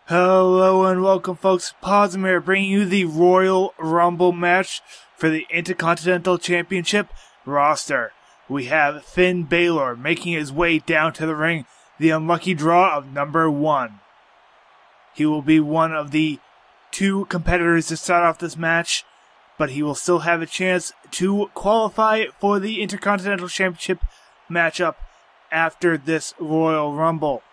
Hello and welcome, folks. Pawsum here, bringing you the Royal Rumble match for the Intercontinental Championship roster. We have Finn Balor making his way down to the ring, the unlucky draw of number 1. He will be one of the 2 competitors to start off this match, but he will still have a chance to qualify for the Intercontinental Championship matchup after this Royal Rumble.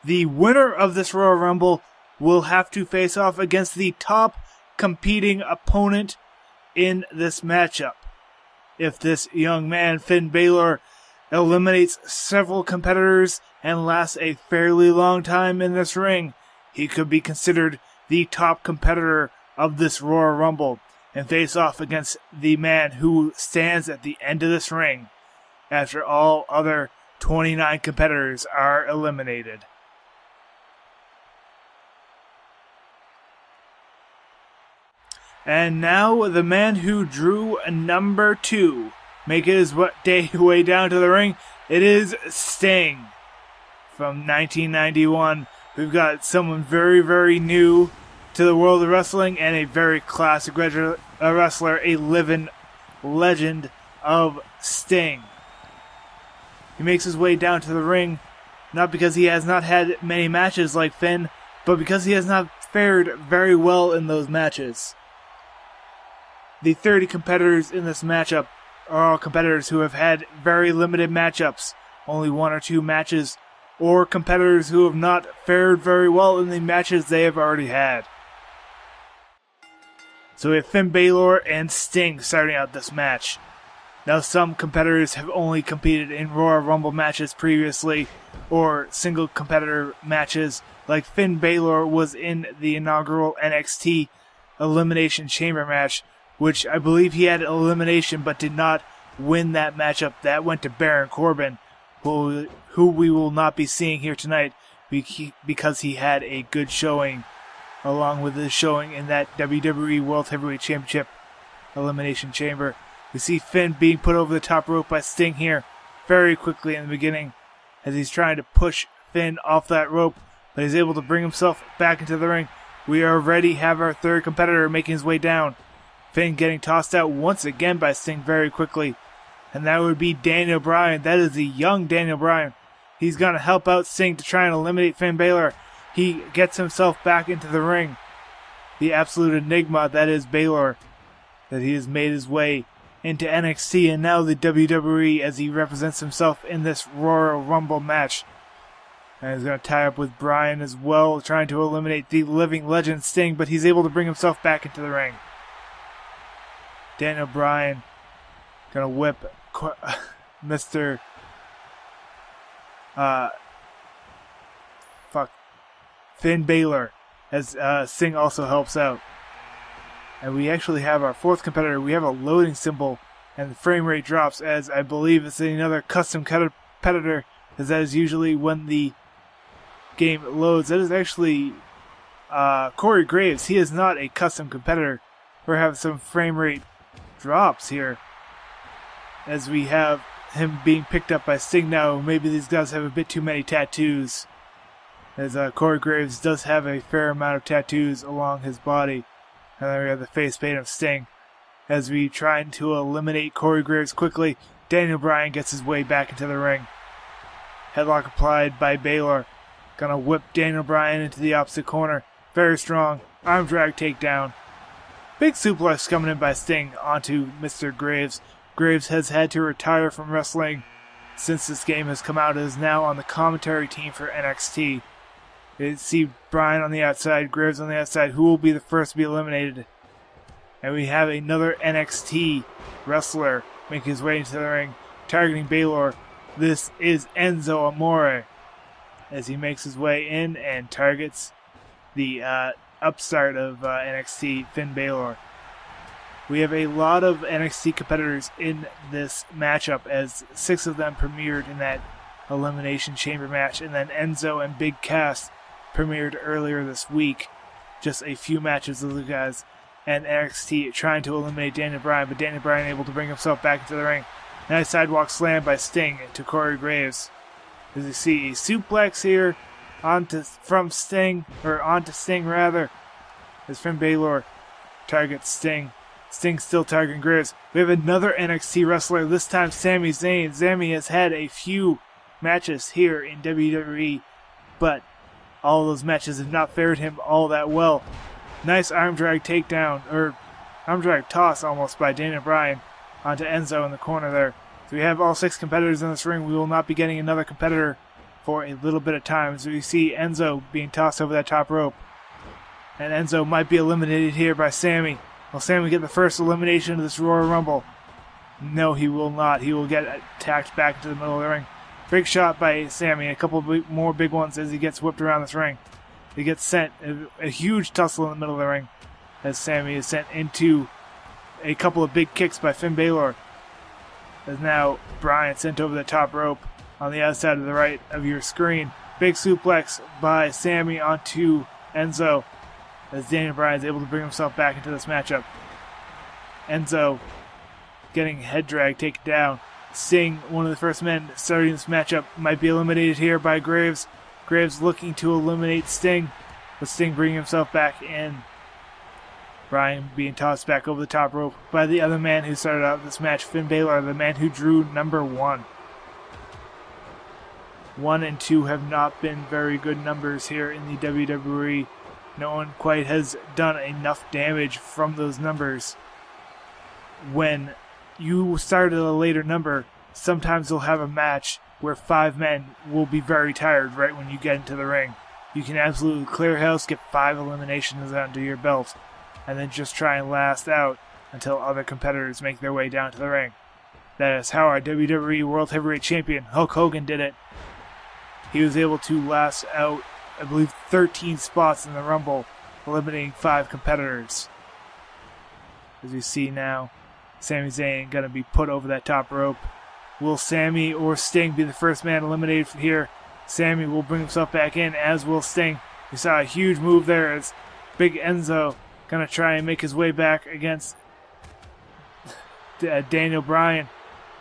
The winner of this Royal Rumble will have to face off against the top competing opponent in this matchup. If this young man, Finn Balor, eliminates several competitors and lasts a fairly long time in this ring, he could be considered the top competitor of this Royal Rumble and face off against the man who stands at the end of this ring after all other 29 competitors are eliminated. And now the man who drew number 2, making his way down to the ring, it is Sting. From 1991, we've got someone very, very new to the world of wrestling and a very classic wrestler, a living legend of Sting. He makes his way down to the ring, not because he has not had many matches like Finn, but because he has not fared very well in those matches. The 30 competitors in this matchup are all competitors who have had very limited matchups, only 1 or 2 matches, or competitors who have not fared very well in the matches they have already had. So we have Finn Balor and Sting starting out this match. Now some competitors have only competed in Royal Rumble matches previously, or single competitor matches, like Finn Balor was in the inaugural NXT Elimination Chamber match, which I believe he had elimination but did not win that matchup. That went to Baron Corbin, who we will not be seeing here tonight because he had a good showing along with his showing in that WWE World Heavyweight Championship Elimination Chamber. We see Finn being put over the top rope by Sting here very quickly in the beginning as he's trying to push Finn off that rope, but he's able to bring himself back into the ring. We already have our 3rd competitor making his way down. Finn getting tossed out once again by Sting very quickly. And that would be Daniel Bryan. That is the young Daniel Bryan. He's going to help out Sting to try and eliminate Finn Balor. He gets himself back into the ring. The absolute enigma that is Balor. That he has made his way into NXT and now the WWE as he represents himself in this Royal Rumble match. And he's going to tie up with Bryan as well, trying to eliminate the living legend Sting, but he's able to bring himself back into the ring. Daniel Bryan gonna whip Mr. Finn Balor as Sting also helps out. And we actually have our 4th competitor. We have a loading symbol and the frame rate drops as I believe it's another custom competitor, as that is usually when the game loads. That is actually Corey Graves. He is not a custom competitor. We're having some frame rate drops here as we have him being picked up by Sting now. Maybe these guys have a bit too many tattoos, as Corey Graves does have a fair amount of tattoos along his body. And then we have the face paint of Sting as we try to eliminate Corey Graves quickly. Daniel Bryan gets his way back into the ring. Headlock applied by Balor. Gonna whip Daniel Bryan into the opposite corner. Very strong arm drag takedown. Big suplex coming in by Sting onto Mr. Graves. Graves has had to retire from wrestling since this game has come out. It is now on the commentary team for NXT. You see Bryan on the outside, Graves on the outside. Who will be the first to be eliminated? And we have another NXT wrestler making his way into the ring, targeting Balor. This is Enzo Amore as he makes his way in and targets the upstart of NXT, Finn Balor. We have a lot of NXT competitors in this matchup as 6 of them premiered in that Elimination Chamber match, and then Enzo and Big Cass premiered earlier this week. Just a few matches of the guys, and NXT trying to eliminate Daniel Bryan, but Daniel Bryan able to bring himself back into the ring. Nice sidewalk slam by Sting to Corey Graves. As you see, a suplex here onto Sting rather, as Finn Balor targets Sting. Sting's still targeting Graves. We have another NXT wrestler, this time Sami Zayn. Sami has had a few matches here in WWE, but all those matches have not fared him all that well. Nice arm drag takedown, or arm drag toss almost by Daniel Bryan onto Enzo in the corner there. So we have all 6 competitors in this ring. We will not be getting another competitor for a little bit of time. So we see Enzo being tossed over that top rope. And Enzo might be eliminated here by Sami. Will Sami get the first elimination of this Royal Rumble? No, he will not. He will get attacked back into the middle of the ring. Big shot by Sami. A couple of more big ones as he gets whipped around this ring. He gets sent. A huge tussle in the middle of the ring as Sami is sent into a couple of big kicks by Finn Balor. As now Bryan sent over the top rope on the outside of the right of your screen. Big suplex by Sami onto Enzo as Daniel Bryan is able to bring himself back into this matchup. Enzo getting head drag taken down. Sting, one of the first men starting this matchup, might be eliminated here by Graves. Graves looking to eliminate Sting, but Sting bringing himself back in. Bryan being tossed back over the top rope by the other man who started out this match, Finn Balor, the man who drew number 1. 1 and 2 have not been very good numbers here in the WWE. No one quite has done enough damage from those numbers. When you start at a later number, sometimes you'll have a match where 5 men will be very tired right when you get into the ring. You can absolutely clear house, get 5 eliminations under your belt, and then just try and last out until other competitors make their way down to the ring. That is how our WWE World Heavyweight Champion Hulk Hogan did it. He was able to last out, I believe, 13 spots in the Rumble, eliminating 5 competitors. As you see now, Sami Zayn going to be put over that top rope. Will Sami or Sting be the first man eliminated from here? Sami will bring himself back in, as will Sting. We saw a huge move there as Big Enzo going to try and make his way back against Daniel Bryan.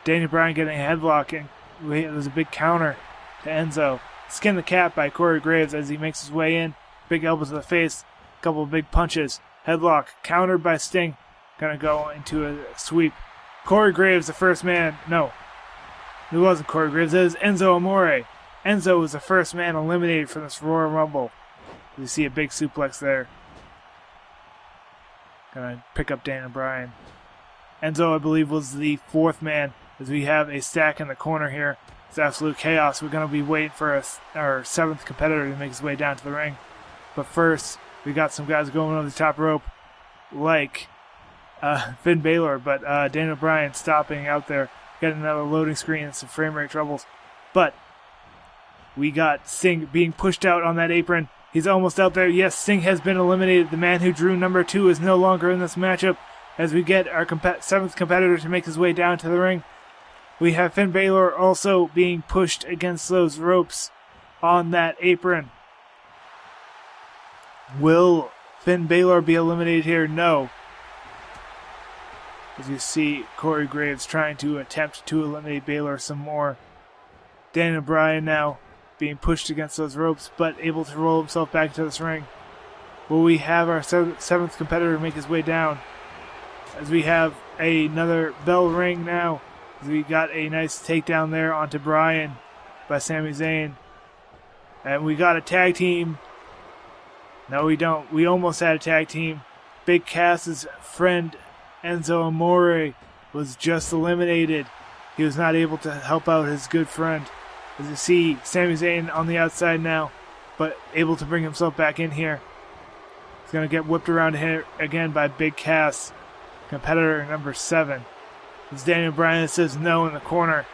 Daniel Bryan getting a headlock, and there's a big counter to Enzo. Skin the cat by Corey Graves as he makes his way in. Big elbow to the face, a couple of big punches. Headlock countered by Sting. Gonna go into a sweep. Corey Graves, the first man. No, it wasn't Corey Graves. It was Enzo Amore. Enzo was the first man eliminated from this Royal Rumble. You see a big suplex there. Gonna pick up Daniel Bryan. Enzo, I believe, was the 4th man, as we have a stack in the corner here. It's absolute chaos. We're going to be waiting for our 7th competitor to make his way down to the ring. But first, we got some guys going on the top rope, like Finn Balor, but Daniel Bryan stopping out there, getting another loading screen and some frame rate troubles. But we got Sting being pushed out on that apron. He's almost out there. Yes, Sting has been eliminated. The man who drew number 2 is no longer in this matchup, as we get our 7th competitor to make his way down to the ring. We have Finn Balor also being pushed against those ropes on that apron. Will Finn Balor be eliminated here? No. As you see Corey Graves trying to attempt to eliminate Balor some more. Daniel Bryan now being pushed against those ropes, but able to roll himself back into this ring. Will we have our 7th competitor make his way down? As we have another bell ring now. As we got a nice takedown there onto Bryan by Sami Zayn. And we got a tag team. No, we don't. We almost had a tag team. Big Cass's friend Enzo Amore was just eliminated. He was not able to help out his good friend. As you see, Sami Zayn on the outside now, but able to bring himself back in here. He's going to get whipped around here again by Big Cass, competitor number 7. As Daniel Bryan says no in the corner,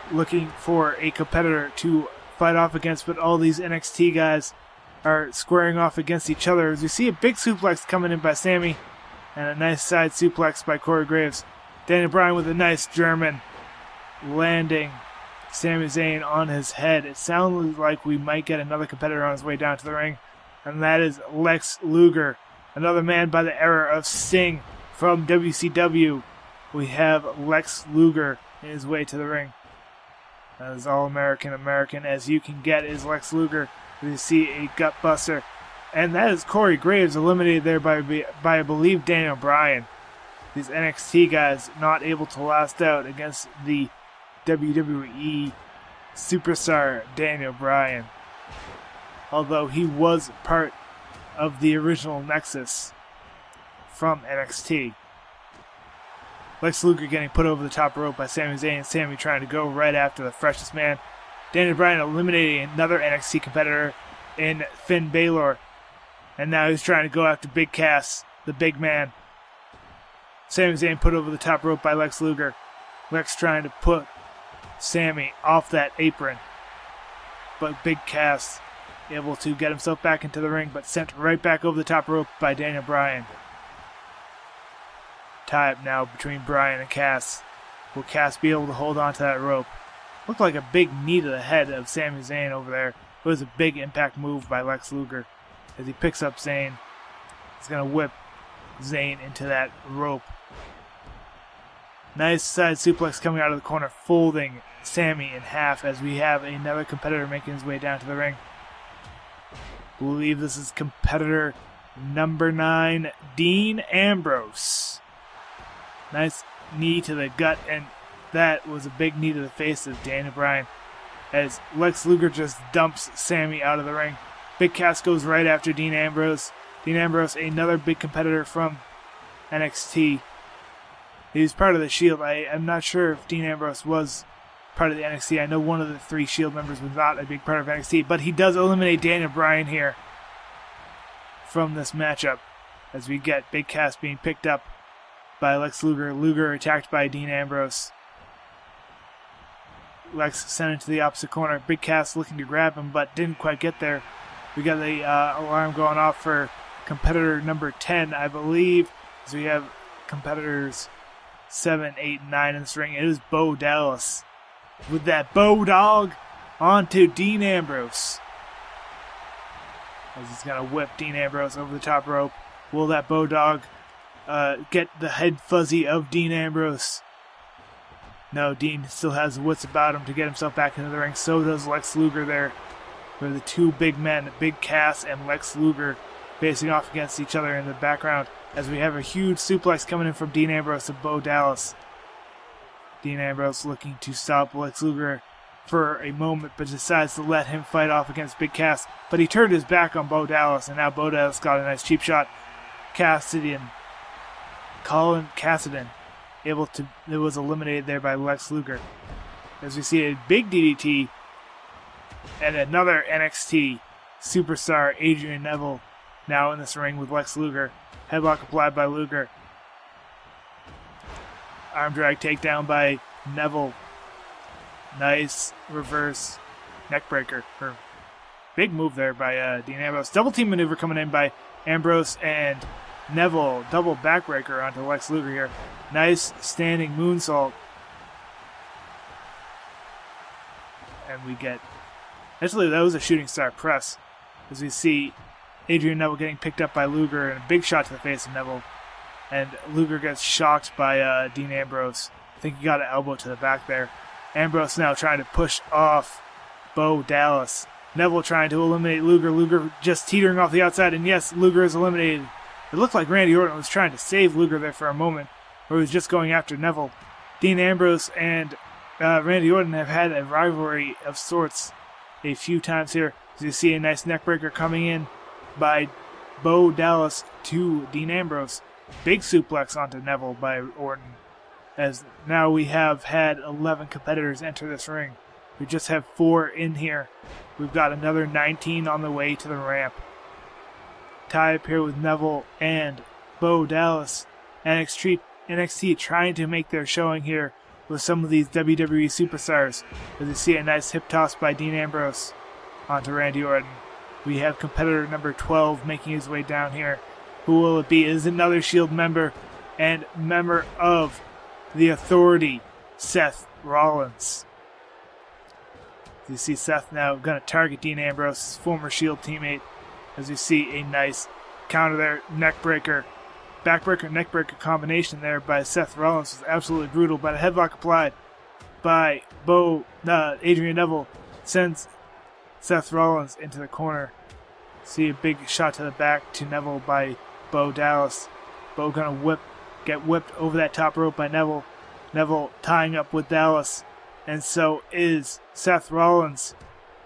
looking for a competitor to fight off against, but all these NXT guys are squaring off against each other. As we see a big suplex coming in by Sami, and a nice side suplex by Corey Graves. Daniel Bryan with a nice German, landing Sami Zayn on his head. It sounded like we might get another competitor on his way down to the ring, and that is Lex Luger, another man by the era of Sting from WCW. We have Lex Luger in his way to the ring. As All-American as you can get is Lex Luger. You see a gut buster. And that is Corey Graves eliminated there by I believe, Daniel Bryan. These NXT guys not able to last out against the WWE superstar Daniel Bryan. Although he was part of the original Nexus from NXT. Lex Luger getting put over the top rope by Sami Zayn, and Sami trying to go right after the freshest man. Daniel Bryan eliminating another NXT competitor in Finn Balor. And now he's trying to go after Big Cass, the big man. Sami Zayn put over the top rope by Lex Luger. Lex trying to put Sami off that apron. But Big Cass able to get himself back into the ring, but sent right back over the top rope by Daniel Bryan. Tie up now between Bryan and Cass. Will Cass be able to hold on to that rope? Looked like a big knee to the head of Sami Zayn over there. It was a big impact move by Lex Luger. As he picks up Zayn, he's going to whip Zayn into that rope. Nice side suplex coming out of the corner, folding Sami in half as we have another competitor making his way down to the ring. I believe this is competitor number 9, Dean Ambrose. Nice knee to the gut, and that was a big knee to the face of Daniel Bryan as Lex Luger just dumps Sami out of the ring. Big Cass goes right after Dean Ambrose. Dean Ambrose, another big competitor from NXT. He's part of the Shield. I'm not sure if Dean Ambrose was part of the NXT. I know one of the 3 Shield members was not a big part of NXT, but he does eliminate Daniel Bryan here from this matchup as we get Big Cass being picked up by Lex Luger. Luger attacked by Dean Ambrose. Lex sent into the opposite corner. Big Cass looking to grab him, but didn't quite get there. We got the alarm going off for competitor number 10, I believe. So we have competitors 7, 8, and 9 in this ring. It is Bo Dallas with that Bo Dog onto Dean Ambrose. As he's going to whip Dean Ambrose over the top rope. Will that Bo Dog get the head fuzzy of Dean Ambrose? No, Dean still has the wits about him to get himself back into the ring. So does Lex Luger there. We're the 2 big men, Big Cass and Lex Luger, facing off against each other in the background as we have a huge suplex coming in from Dean Ambrose to Bo Dallas. Dean Ambrose looking to stop Lex Luger for a moment, but decides to let him fight off against Big Cass. But he turned his back on Bo Dallas, and now Bo Dallas got a nice cheap shot. Colin Cassidy, it was eliminated there by Lex Luger. As we see a big DDT and another NXT superstar Adrian Neville now in this ring with Lex Luger. Headlock applied by Luger. Arm drag takedown by Neville. Nice reverse neckbreaker. Big move there by Dean Ambrose. Double team maneuver coming in by Ambrose and Neville. Double backbreaker onto Lex Luger here. Nice standing moonsault. And we get... Actually, that was a shooting star press. As we see Adrian Neville getting picked up by Luger and a big shot to the face of Neville. And Luger gets shocked by Dean Ambrose. I think he got an elbow to the back there. Ambrose now trying to push off Bo Dallas. Neville trying to eliminate Luger. Luger just teetering off the outside. And yes, Luger is eliminated. It looked like Randy Orton was trying to save Luger there for a moment, where he was just going after Neville. Dean Ambrose and Randy Orton have had a rivalry of sorts a few times here. As you see a nice neckbreaker coming in by Bo Dallas to Dean Ambrose. Big suplex onto Neville by Orton. As now we have had 11 competitors enter this ring. We just have 4 in here. We've got another 19 on the way to the ramp. Tie up here with Neville and Bo Dallas. NXT trying to make their showing here with some of these WWE superstars. As you see a nice hip toss by Dean Ambrose onto Randy Orton. We have competitor number 12 making his way down here. Who will it be? It is another Shield member and member of the Authority, Seth Rollins. You see Seth now going to target Dean Ambrose, his former Shield teammate. As you see a nice counter there, neckbreaker, backbreaker, neckbreaker combination there by Seth Rollins was absolutely brutal, but a headlock applied. by Adrian Neville sends Seth Rollins into the corner. See a big shot to the back to Neville by Bo Dallas. Bo gonna get whipped over that top rope by Neville. Neville tying up with Dallas, and so is Seth Rollins.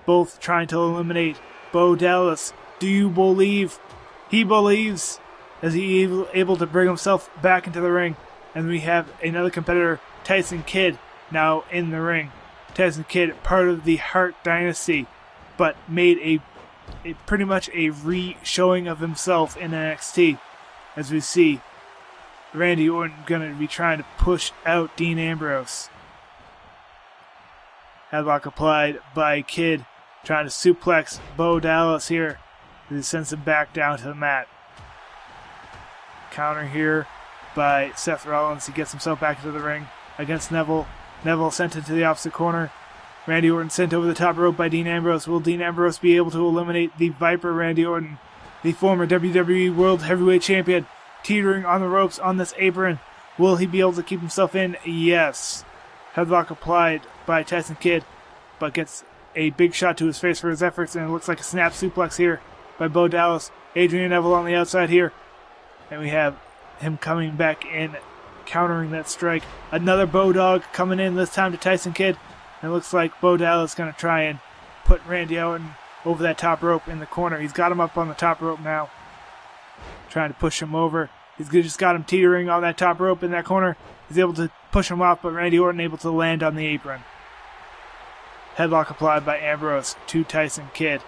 Both trying to eliminate Bo Dallas. Do you believe? He believes, as he able to bring himself back into the ring. And we have another competitor, Tyson Kidd, now in the ring. Tyson Kidd, part of the Hart Dynasty, but made a pretty much a re-showing of himself in NXT. As we see Randy Orton going to be trying to push out Dean Ambrose. Headlock applied by Kidd, trying to suplex Bo Dallas here. He sends him back down to the mat. Counter here by Seth Rollins. He gets himself back into the ring against Neville. Neville sent into the opposite corner. Randy Orton sent over the top rope by Dean Ambrose. Will Dean Ambrose be able to eliminate the Viper Randy Orton, the former WWE World Heavyweight Champion, teetering on the ropes on this apron? Will he be able to keep himself in? Yes. Headlock applied by Tyson Kidd, but gets a big shot to his face for his efforts, and it looks like a snap suplex here by Bo Dallas. Adrian Neville on the outside here, and we have him coming back in, countering that strike. Another Bo Dog coming in, this time to Tyson Kidd. And it looks like Bo Dallas is going to try and put Randy Orton over that top rope in the corner. He's got him up on the top rope now, trying to push him over. He's just got him teetering on that top rope in that corner. He's able to push him off, but Randy Orton able to land on the apron. Headlock applied by Ambrose to Tyson Kidd.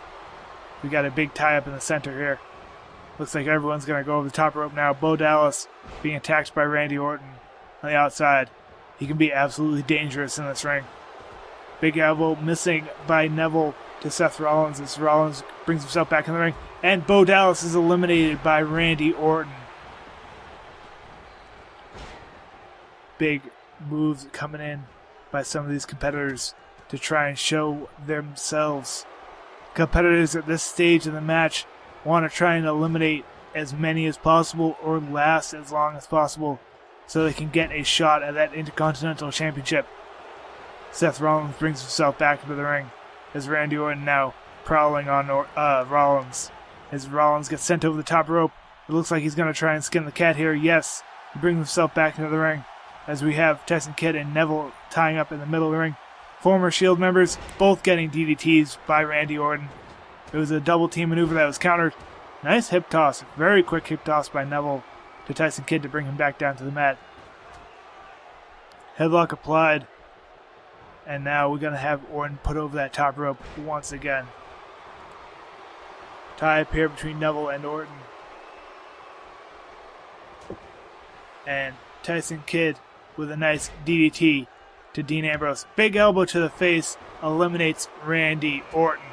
We got a big tie-up in the center here. Looks like everyone's going to go over the top rope now. Bo Dallas being attacked by Randy Orton on the outside. He can be absolutely dangerous in this ring. Big elbow missing by Neville to Seth Rollins as Rollins brings himself back in the ring. And Bo Dallas is eliminated by Randy Orton. Big moves coming in by some of these competitors to try and show themselves. Competitors at this stage in the match want to try and eliminate as many as possible or last as long as possible so they can get a shot at that Intercontinental Championship. Seth Rollins brings himself back into the ring as Randy Orton now prowling on Rollins. As Rollins gets sent over the top rope, it looks like he's going to try and skin the cat here. Yes, he brings himself back into the ring as we have Tyson Kidd and Neville tying up in the middle of the ring. Former Shield members both getting DDTs by Randy Orton. It was a double team maneuver that was countered. Nice hip toss, very quick hip toss by Neville to Tyson Kidd to bring him back down to the mat. Headlock applied. And now we're going to have Orton put over that top rope once again. Tie up here between Neville and Orton. And Tyson Kidd with a nice DDT to Dean Ambrose. Big elbow to the face eliminates Randy Orton.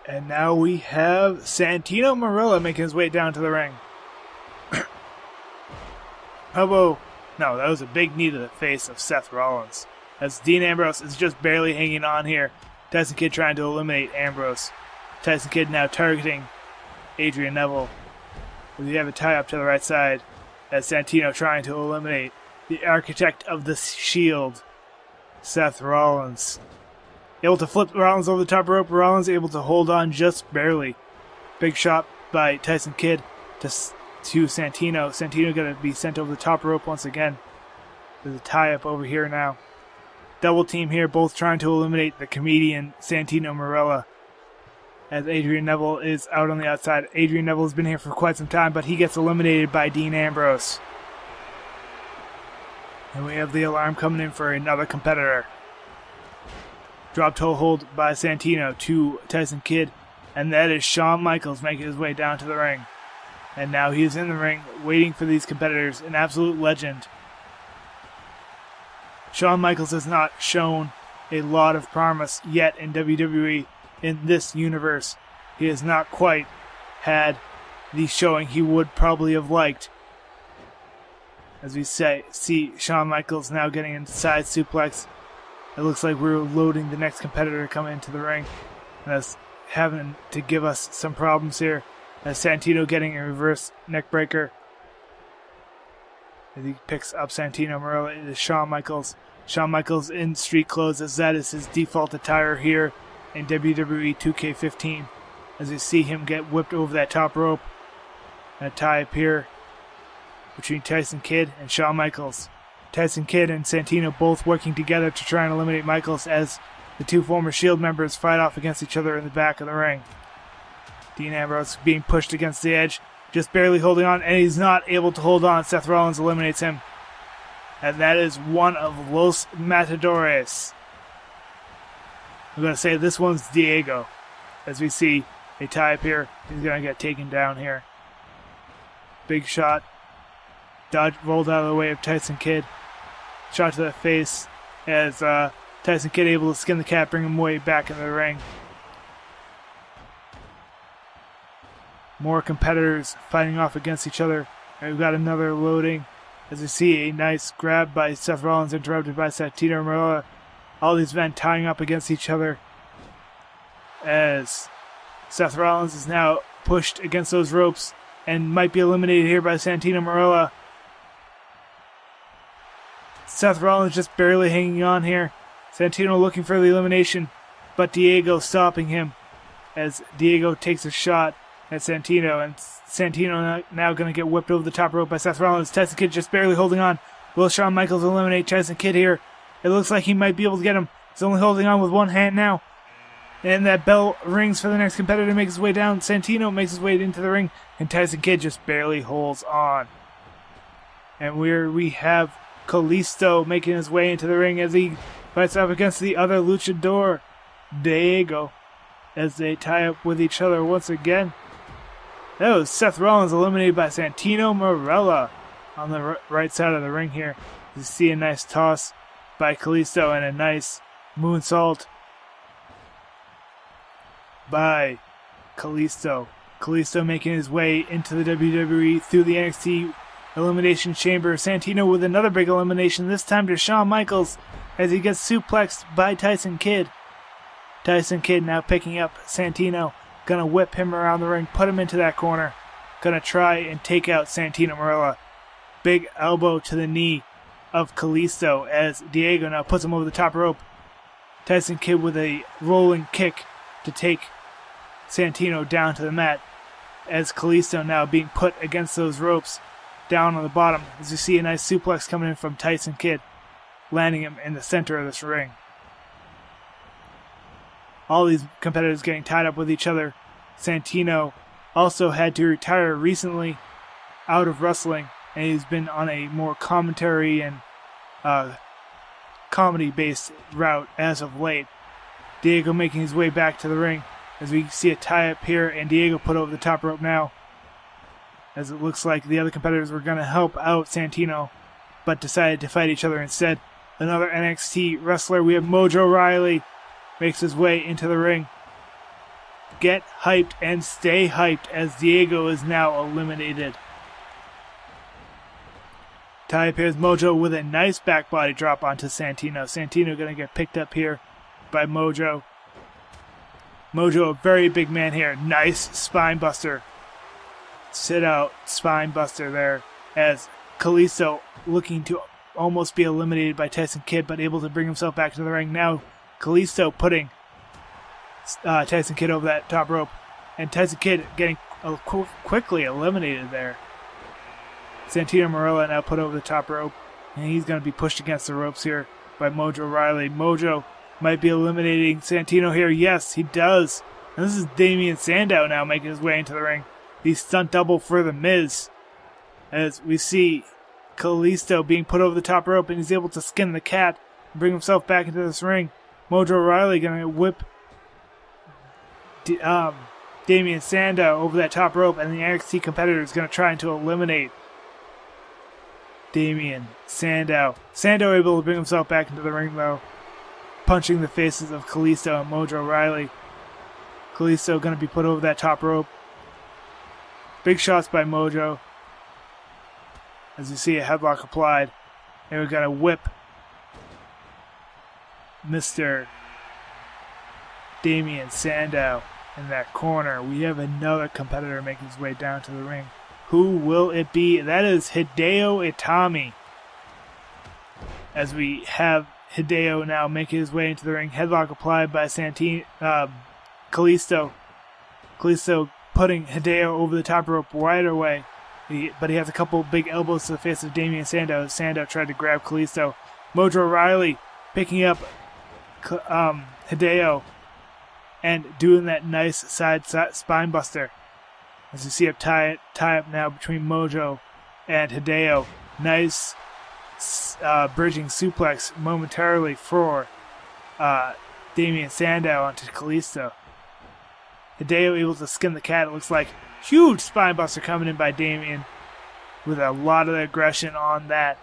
And now we have Santino Marella making his way down to the ring. Elbow. No, that was a big knee to the face of Seth Rollins. As Dean Ambrose is just barely hanging on here. Tyson Kidd trying to eliminate Ambrose. Tyson Kidd now targeting Adrian Neville. We have a tie-up to the right side as Santino trying to eliminate the architect of the Shield, Seth Rollins. Able to flip Rollins over the top rope. Rollins able to hold on just barely. Big shot by Tyson Kidd to Santino. Santino going to be sent over the top rope once again. There's a tie-up over here now. Double team here, both trying to eliminate the comedian Santino Marella. As Adrian Neville is out on the outside. Adrian Neville has been here for quite some time, but he gets eliminated by Dean Ambrose. And we have the alarm coming in for another competitor. Drop toe hold by Santino to Tyson Kidd. And that is Shawn Michaels making his way down to the ring. And now he is in the ring waiting for these competitors. An absolute legend. Shawn Michaels has not shown a lot of promise yet in WWE in this universe. He has not quite had the showing he would probably have liked. As we see Shawn Michaels now getting into side suplex. It looks like we're loading the next competitor to come into the ring. And that's having to give us some problems here. As Santino getting a reverse neckbreaker. As he picks up Santino Marella, it is Shawn Michaels. Shawn Michaels in street clothes, as that is his default attire here in WWE 2K15. As you see him get whipped over that top rope. And a tie up here between Tyson Kidd and Shawn Michaels. Tyson Kidd and Santino both working together to try and eliminate Michaels as the two former Shield members fight off against each other in the back of the ring. Dean Ambrose being pushed against the edge, just barely holding on, and he's not able to hold on. Seth Rollins eliminates him. And that is one of Los Matadores. I'm going to say this one's Diego. As we see a tie up here, he's going to get taken down here. Big shot. Dodge rolled out of the way of Tyson Kidd. Shot to the face as Tyson Kidd able to skin the cat, bring him way back into the ring. More competitors fighting off against each other. And we've got another loading as we see a nice grab by Seth Rollins interrupted by Santino Marella. All these men tying up against each other as Seth Rollins is now pushed against those ropes and might be eliminated here by Santino Marella. Seth Rollins just barely hanging on here. Santino looking for the elimination, but Diego stopping him as Diego takes a shot at Santino, and Santino now going to get whipped over the top rope by Seth Rollins. Tyson Kidd just barely holding on. Will Shawn Michaels eliminate Tyson Kidd here? It looks like he might be able to get him. He's only holding on with one hand now. And that bell rings for the next competitor to make his way down. Santino makes his way into the ring, and Tyson Kidd just barely holds on. And we have Kalisto making his way into the ring as he fights up against the other luchador, Diego, as they tie up with each other once again. That was Seth Rollins eliminated by Santino Marella on the right side of the ring here. You see a nice toss by Kalisto and a nice moonsault by Kalisto. Kalisto making his way into the WWE through the NXT Elimination Chamber. Santino with another big elimination, this time to Shawn Michaels as he gets suplexed by Tyson Kidd. Tyson Kidd now picking up Santino. Gonna whip him around the ring, put him into that corner. Gonna try and take out Santino Marella. Big elbow to the knee of Kalisto as Diego now puts him over the top rope. Tyson Kidd with a rolling kick to take Santino down to the mat as Kalisto now being put against those ropes down on the bottom. As you see a nice suplex coming in from Tyson Kidd, landing him in the center of this ring. All these competitors getting tied up with each other. Santino also had to retire recently out of wrestling, and he's been on a more commentary and comedy-based route as of late. Diego making his way back to the ring as we see a tie-up here, and Diego put over the top rope now, as it looks like the other competitors were going to help out Santino, but decided to fight each other instead. Another NXT wrestler, we have Mojo Rawley, makes his way into the ring. Get hyped and stay hyped as Diego is now eliminated. Tie up here's Mojo with a nice back body drop onto Santino. Santino going to get picked up here by Mojo. Mojo, a very big man here. Nice spine buster. Sit out spine buster there as Kalisto looking to almost be eliminated by Tyson Kidd, but able to bring himself back to the ring. Now Kalisto putting Tyson Kidd over that top rope, and Tyson Kidd getting quickly eliminated there. Santino Marella now put over the top rope, and he's going to be pushed against the ropes here by Mojo Rawley. Mojo might be eliminating Santino here. Yes, he does. And this is Damien Sandow now making his way into the ring. The stunt double for The Miz. As we see Kalisto being put over the top rope, and he's able to skin the cat and bring himself back into this ring. Mojo Rawley going to whip Damien Sandow over that top rope, and the NXT competitor is going to try to eliminate Damien Sandow. Sandow able to bring himself back into the ring though, punching the faces of Kalisto and Mojo Rawley. Kalisto going to be put over that top rope. Big shots by Mojo. As you see a headlock applied. And we're going to whip Mr. Damien Sandow in that corner. We have another competitor making his way down to the ring. Who will it be? That is Hideo Itami. As we have Hideo now making his way into the ring. Headlock applied by Kalisto. Kalisto putting Hideo over the top rope right away. But he has a couple big elbows to the face of Damien Sandow. Sandow tried to grab Kalisto. Mojo Rawley picking up Hideo and doing that nice side spine buster. As you see a tie up now between Mojo and Hideo. Nice bridging suplex momentarily for Damien Sandow onto Kalisto. Hideo able to skin the cat. It looks like huge spine buster coming in by Damien with a lot of aggression on that.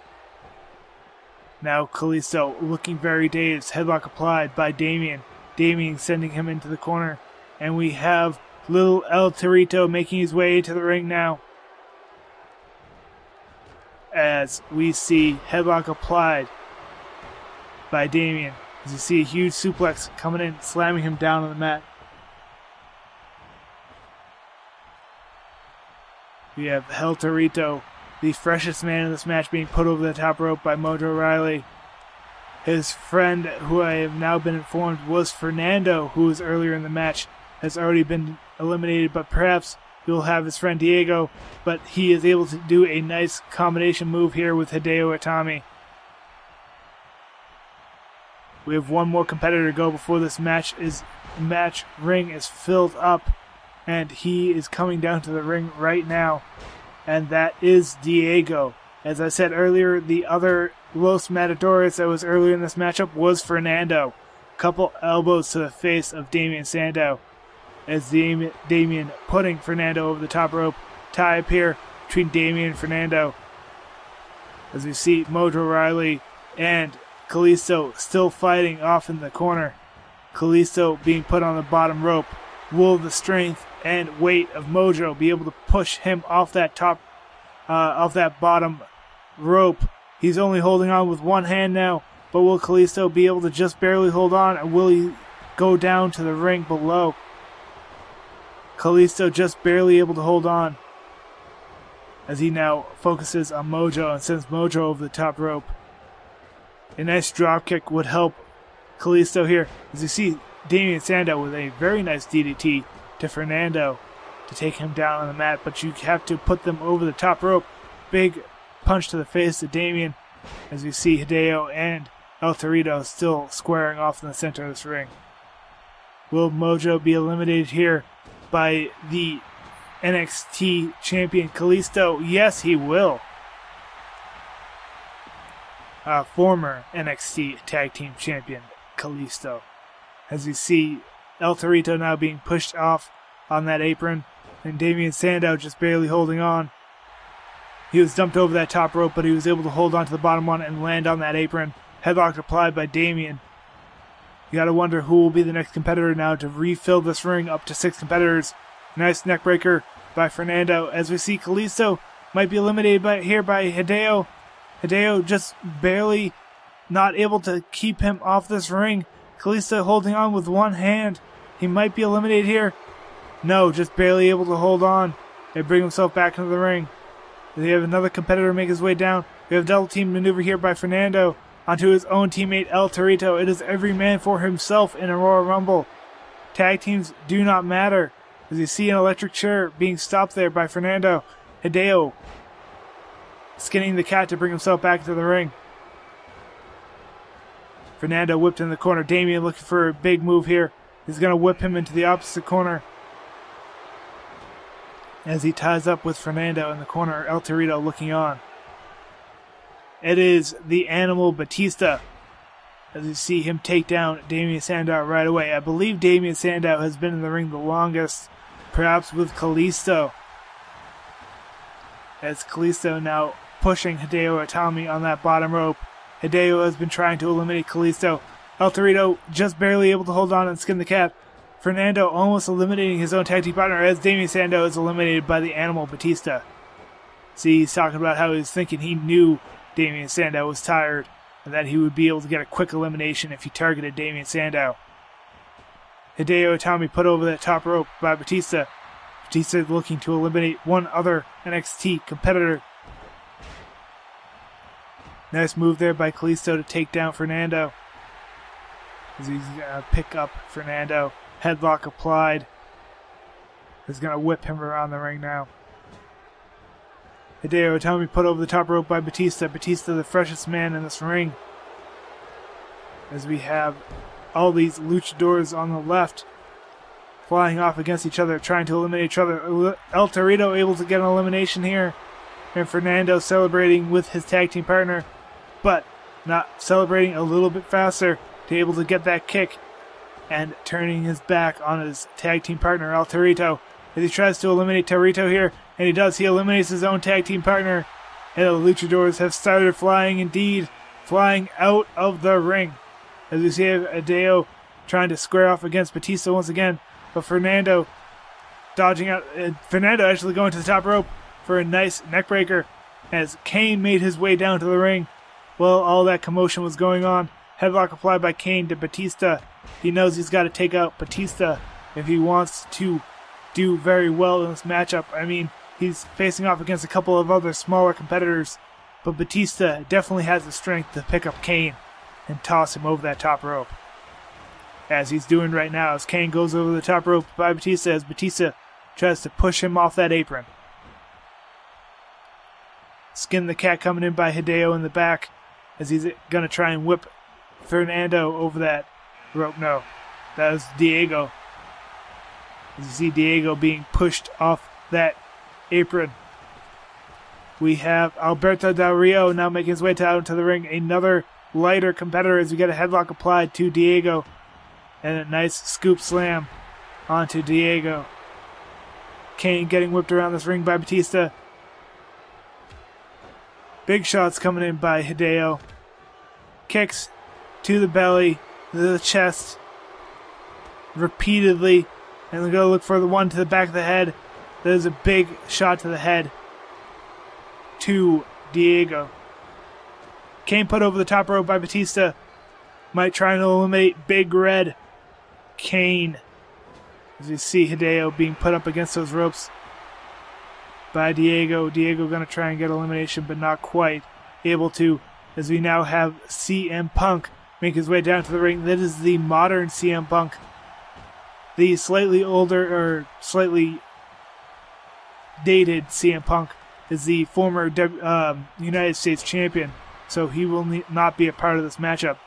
Now Kalisto looking very dazed. Headlock applied by Damien. Damien sending him into the corner. And we have little El Torito making his way to the ring now. As we see headlock applied by Damien. As you see a huge suplex coming in, slamming him down on the mat. We have El Torito, the freshest man in this match, being put over the top rope by Mojo Rawley. His friend, who I have now been informed was Fernando, who was earlier in the match, has already been eliminated, but perhaps he'll have his friend Diego, but he is able to do a nice combination move here with Hideo Itami. We have one more competitor to go before this match ring is filled up, and he is coming down to the ring right now, and that is Diego. As I said earlier, the other Los Matadores that was earlier in this matchup was Fernando. Couple elbows to the face of Damien Sandow. As Damien putting Fernando over the top rope. Tie up here between Damien and Fernando. As we see Mojo Rawley and Kalisto still fighting off in the corner. Kalisto being put on the bottom rope. Will the strength and weight of Mojo be able to push him off that bottom rope? He's only holding on with one hand now, but will Kalisto be able to just barely hold on, or will he go down to the ring below? Kalisto just barely able to hold on as he now focuses on Mojo and sends Mojo over the top rope. A nice drop kick would help Kalisto here, as you see Damien Sandow with a very nice DDT to Fernando to take him down on the mat, but you have to put them over the top rope. Big punch to the face of Damien, as we see Hideo and El Torito still squaring off in the center of this ring. Will Mojo be eliminated here by the NXT champion Kalisto? Yes, he will. Former NXT tag team champion Kalisto. As you see El Torito now being pushed off on that apron, and Damien Sandow just barely holding on. He was dumped over that top rope, but he was able to hold on to the bottom one and land on that apron. Headlock applied by Damien. You gotta wonder who will be the next competitor now to refill this ring up to 6 competitors. Nice neckbreaker by Fernando. As we see Kalisto might be eliminated by Hideo. Hideo just barely not able to keep him off this ring. Kalisto holding on with one hand. He might be eliminated here. No, just barely able to hold on and bring himself back into the ring. We have another competitor make his way down. We have a double team maneuver here by Fernando onto his own teammate El Torito. It is every man for himself in a Royal Rumble. Tag teams do not matter. As you see an electric chair being stopped there by Fernando. Hideo skinning the cat to bring himself back to the ring. Fernando whipped in the corner. Damien looking for a big move here. He's going to whip him into the opposite corner. As he ties up with Fernando in the corner, El Torito looking on. It is the Animal Batista. As you see him take down Damien Sandow right away. I believe Damien Sandow has been in the ring the longest, perhaps with Kalisto. As Kalisto now pushing Hideo Itami on that bottom rope. Hideo has been trying to eliminate Kalisto. El Torito just barely able to hold on and skin the cat. Fernando almost eliminating his own tag team partner as Damien Sandow is eliminated by the Animal Batista. See, he's talking about how he was thinking he knew Damien Sandow was tired and that he would be able to get a quick elimination if he targeted Damien Sandow. Hideo Itami put over that top rope by Batista. Batista looking to eliminate one other NXT competitor. Nice move there by Kalisto to take down Fernando. As he's going to pick up Fernando. Headlock applied. He's going to whip him around the ring now. Hideo Itami put over the top rope by Batista. Batista the freshest man in this ring. As we have all these luchadors on the left flying off against each other, trying to eliminate each other. El Torito able to get an elimination here. And Fernando celebrating with his tag team partner, but not celebrating a little bit faster to be able to get that kick and turning his back on his tag team partner, El Torito. As he tries to eliminate Torito here, and he does, he eliminates his own tag team partner. And the luchadors have started flying indeed, flying out of the ring. As we see Hideo trying to square off against Batista once again, but Fernando dodging out. Fernando actually going to the top rope for a nice neckbreaker as Kane made his way down to the ring. Well, all that commotion was going on. Headlock applied by Kane to Batista. He knows he's got to take out Batista if he wants to do very well in this matchup. I mean, he's facing off against a couple of other smaller competitors, but Batista definitely has the strength to pick up Kane and toss him over that top rope. As he's doing right now, as Kane goes over the top rope by Batista, as Batista tries to push him off that apron. Skin the cat coming in by Hideo in the back, as he's going to try and whip Fernando over that rope. No, that was Diego. As you see Diego being pushed off that apron. We have Alberto Del Rio now making his way down to the ring. Another lighter competitor as we get a headlock applied to Diego. And a nice scoop slam onto Diego. Kane getting whipped around this ring by Batista. Big shots coming in by Hideo. Kicks to the belly, to the chest, repeatedly. And they're going to look for the one to the back of the head. There's a big shot to the head to Diego. Kane put over the top rope by Batista. Might try and eliminate Big Red Kane. As you see Hideo being put up against those ropes by Diego. Diego going to try and get elimination, but not quite able to. As we now have CM Punk make his way down to the ring. That is the modern CM Punk. The slightly older, or slightly dated CM Punk is the former United States champion. So he will not be a part of this matchup.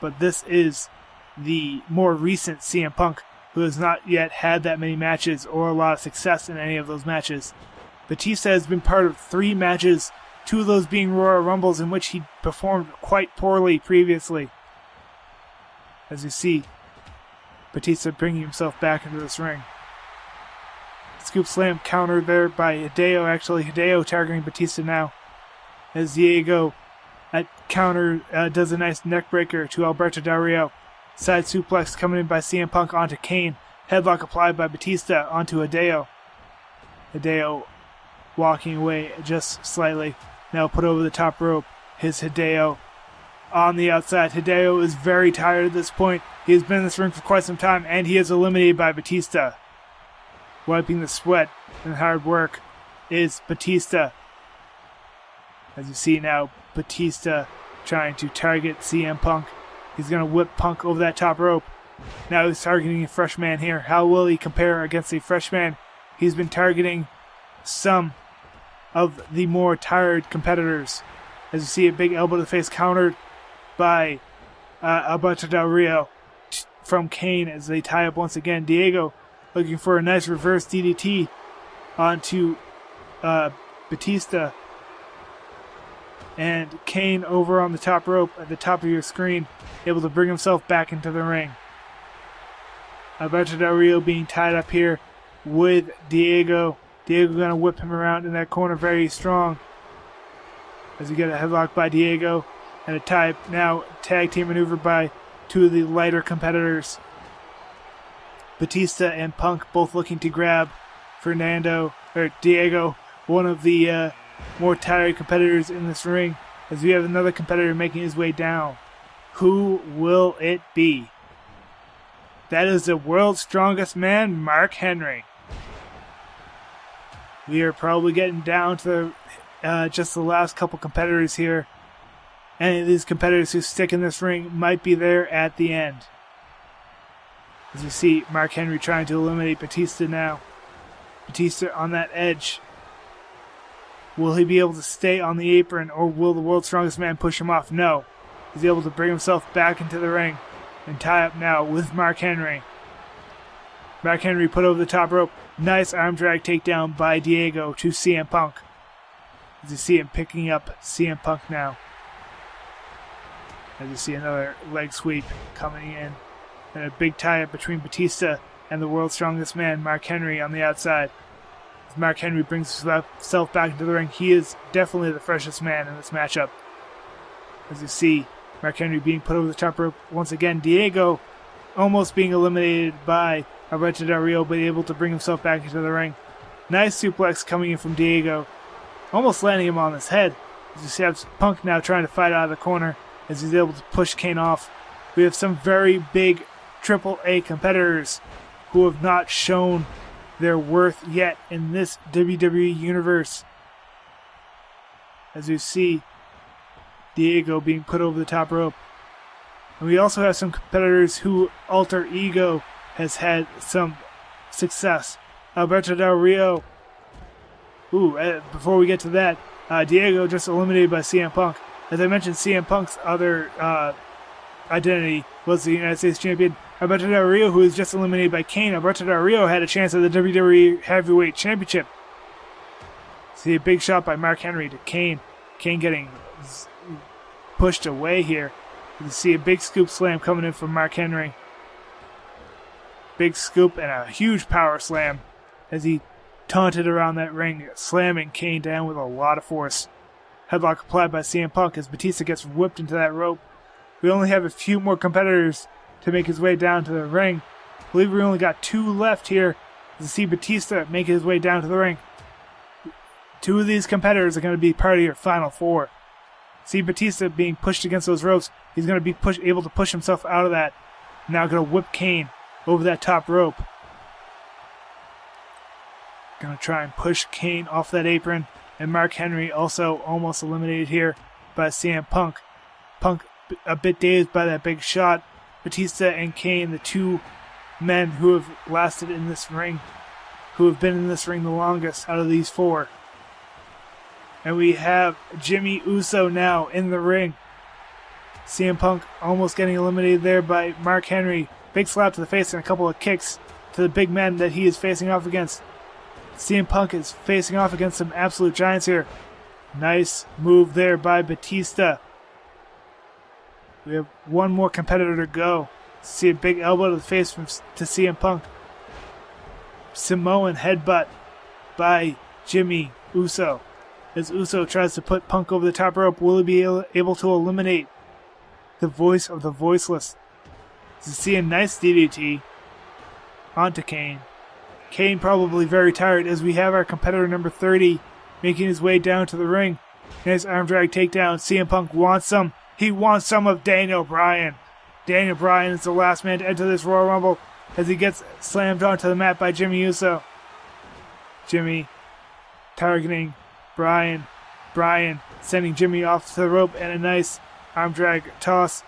But this is the more recent CM Punk, who has not yet had that many matches or a lot of success in any of those matches. Batista has been part of 3 matches, 2 of those being Royal Rumbles, in which he performed quite poorly previously. As you see, Batista bringing himself back into this ring. Scoop slam countered there by Hideo. Actually, Hideo targeting Batista now. As Diego at counter does a nice neck breaker to Alberto Del Rio. Side suplex coming in by CM Punk onto Kane. Headlock applied by Batista onto Hideo. Hideo walking away just slightly. Now put over the top rope. Here's Hideo on the outside. Hideo is very tired at this point. He has been in this ring for quite some time, and he is eliminated by Batista. Wiping the sweat and hard work is Batista. As you see now, Batista trying to target CM Punk. He's going to whip Punk over that top rope. Now he's targeting a fresh man here. How will he compare against a fresh man? He's been targeting some of the more tired competitors. As you see, a big elbow to the face countered by Alberto Del Rio from Kane as they tie up once again. Diego looking for a nice reverse DDT onto Batista. And Kane over on the top rope at the top of your screen, able to bring himself back into the ring. Alberto Del Rio being tied up here with Diego. Diego going to whip him around in that corner very strong. As we get a headlock by Diego and a now tag team maneuver by 2 of the lighter competitors. Batista and Punk both looking to grab Diego, one of the more tired competitors in this ring, as we have another competitor making his way down. Who will it be? That is the world's strongest man, Mark Henry. We are probably getting down to just the last couple competitors here. Any of these competitors who stick in this ring might be there at the end. As you see, Mark Henry trying to eliminate Batista now. Batista on that edge. Will he be able to stay on the apron, or will the world's strongest man push him off? No. He's able to bring himself back into the ring and tie up now with Mark Henry. Mark Henry put over the top rope. Nice arm drag takedown by Diego to CM Punk. As you see him picking up CM Punk now. As you see another leg sweep coming in. And a big tie-up between Batista and the world's strongest man, Mark Henry, on the outside. As Mark Henry brings himself back into the ring, he is definitely the freshest man in this matchup. As you see, Mark Henry being put over the top rope once again. Diego almost being eliminated by Alberto Del Rio, but able to bring himself back into the ring. Nice suplex coming in from Diego, almost landing him on his head. As you see Punk now trying to fight out of the corner as he's able to push Kane off. We have some very big AAA competitors who have not shown their worth yet in this WWE universe. As you see Diego being put over the top rope. And we also have some competitors who Alter Ego has had some success. Alberto Del Rio. Before we get to that, Diego just eliminated by CM Punk. As I mentioned, CM Punk's other identity was the United States Champion. Alberto Del Rio, who was just eliminated by Kane. Alberto Del Rio had a chance at the WWE Heavyweight Championship. See a big shot by Mark Henry to Kane. Kane getting pushed away here. You see a big scoop slam coming in from Mark Henry. Big scoop and a huge power slam as he taunted around that ring, slamming Kane down with a lot of force. Headlock applied by CM Punk as Batista gets whipped into that rope. We only have a few more competitors to make his way down to the ring. I believe we only got 2 left here to see Batista make his way down to the ring. 2 of these competitors are going to be part of your final 4. See Batista being pushed against those ropes. He's going to be able to push himself out of that. Now going to whip Kane over that top rope. Going to try and push Kane off that apron. And Mark Henry also almost eliminated here by CM Punk. Punk a bit dazed by that big shot. Batista and Kane, the 2 men who have lasted in this ring, who have been in this ring the longest out of these 4. And we have Jimmy Uso now in the ring. CM Punk almost getting eliminated there by Mark Henry. Big slap to the face and a couple of kicks to the big men that he is facing off against. CM Punk is facing off against some absolute giants here. Nice move there by Batista. We have 1 more competitor to go. See a big elbow to the face to CM Punk. Samoan headbutt by Jimmy Uso. As Uso tries to put Punk over the top rope, will he be able to eliminate the voice of the voiceless? You see a nice DDT onto Kane. Kane probably very tired as we have our competitor number 30 making his way down to the ring. Nice arm drag takedown. CM Punk wants some. He wants some of Daniel Bryan. Daniel Bryan is the last man to enter this Royal Rumble as he gets slammed onto the mat by Jimmy Uso. Jimmy targeting Bryan. Bryan sending Jimmy off to the rope and a nice arm drag toss.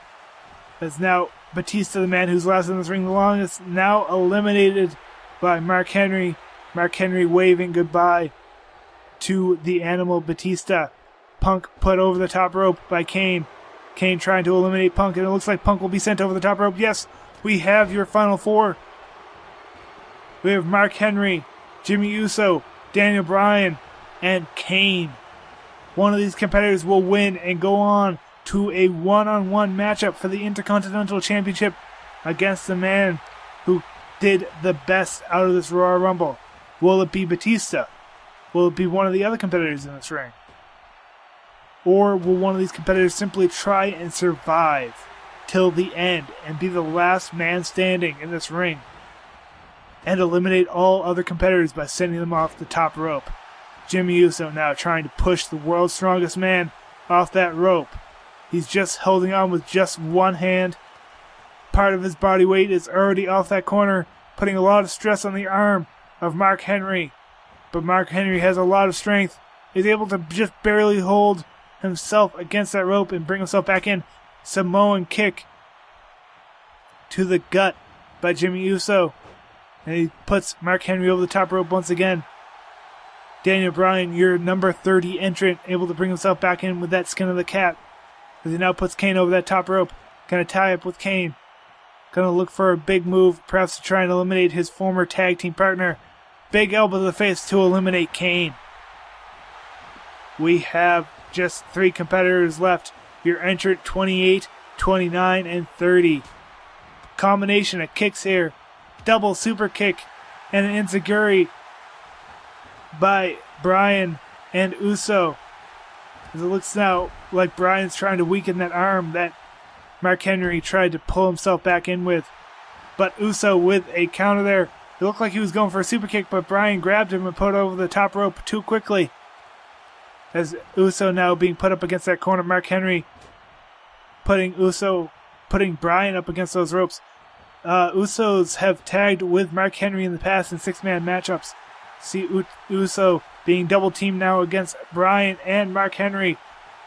As now Batista, the man who's lasted in this ring the longest, now eliminated by Mark Henry. Mark Henry waving goodbye to the animal Batista. Punk put over the top rope by Kane. Kane trying to eliminate Punk, and it looks like Punk will be sent over the top rope. Yes, we have your final 4. We have Mark Henry, Jimmy Uso, Daniel Bryan, and Kane. One of these competitors will win and go on to a one-on-one matchup for the Intercontinental Championship against the man who did the best out of this Royal Rumble. Will it be Batista? Will it be one of the other competitors in this ring? Or will one of these competitors simply try and survive till the end and be the last man standing in this ring and eliminate all other competitors by sending them off the top rope? Jimmy Uso now trying to push the world's strongest man off that rope. He's just holding on with just one hand. part of his body weight is already off that corner, putting a lot of stress on the arm of Mark Henry. But Mark Henry has a lot of strength. He's able to just barely hold himself against that rope and bring himself back in. Samoan kick to the gut by Jimmy Uso. And he puts Mark Henry over the top rope once again. Daniel Bryan, your number 30 entrant, able to bring himself back in with that skin of the cat. As he now puts Kane over that top rope. Gonna tie up with Kane. Gonna look for a big move, perhaps to try and eliminate his former tag team partner. Big elbow to the face to eliminate Kane. We have just 3 competitors left. Your entrant 28, 29, and 30. Combination of kicks here. Double super kick and an enziguri by Bryan and Uso. As it looks now like Bryan's trying to weaken that arm that Mark Henry tried to pull himself back in with. But Uso with a counter there. It looked like he was going for a super kick, but Bryan grabbed him and put over the top rope too quickly. As Uso now being put up against that corner, Mark Henry putting Bryan up against those ropes. Usos have tagged with Mark Henry in the past in 6-man matchups. See Uso being double teamed now against Bryan and Mark Henry,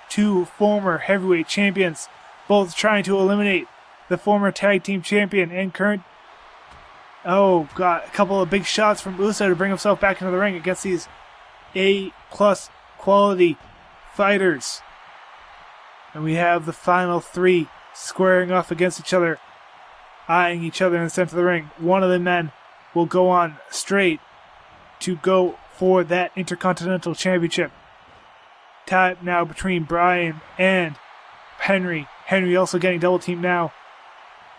2 former heavyweight champions, both trying to eliminate the former tag team champion and current. Oh god, a couple of big shots from Uso to bring himself back into the ring against these A+ quality fighters. And we have the final 3 squaring off against each other, eyeing each other in the center of the ring. One of the men will go on straight to go for that Intercontinental Championship. Tie up now between Bryan and Henry. Henry also getting double teamed now,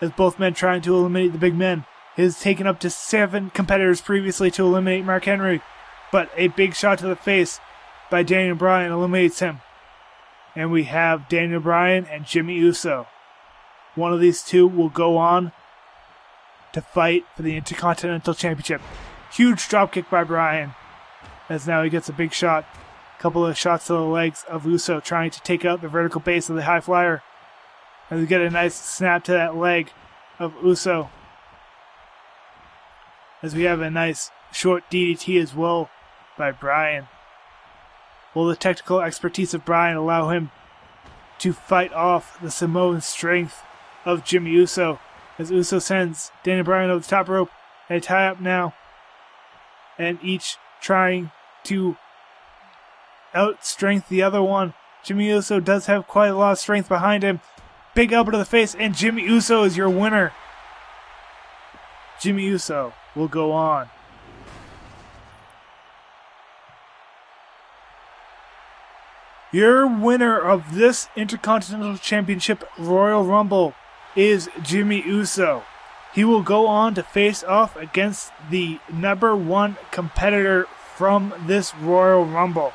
as both men trying to eliminate the big men. It has taken up to 7 competitors previously to eliminate Mark Henry, but a big shot to the face by Daniel Bryan eliminates him. And we have Daniel Bryan and Jimmy Uso. One of these 2 will go on to fight for the Intercontinental Championship. Huge dropkick by Bryan, as now he gets a big shot. A couple of shots to the legs of Uso, trying to take out the vertical base of the high flyer. And we get a nice snap to that leg of Uso, as we have a nice short DDT as well by Bryan. Will the technical expertise of Bryan allow him to fight off the Samoan strength of Jimmy Uso, as Uso sends Daniel Bryan over the top rope? They tie up now, and each trying to outstrength the other one. Jimmy Uso does have quite a lot of strength behind him. Big elbow to the face, and Jimmy Uso is your winner. Jimmy Uso will go on. Your winner of this Intercontinental Championship Royal Rumble is Jimmy Uso. He will go on to face off against the number 1 competitor from this Royal Rumble.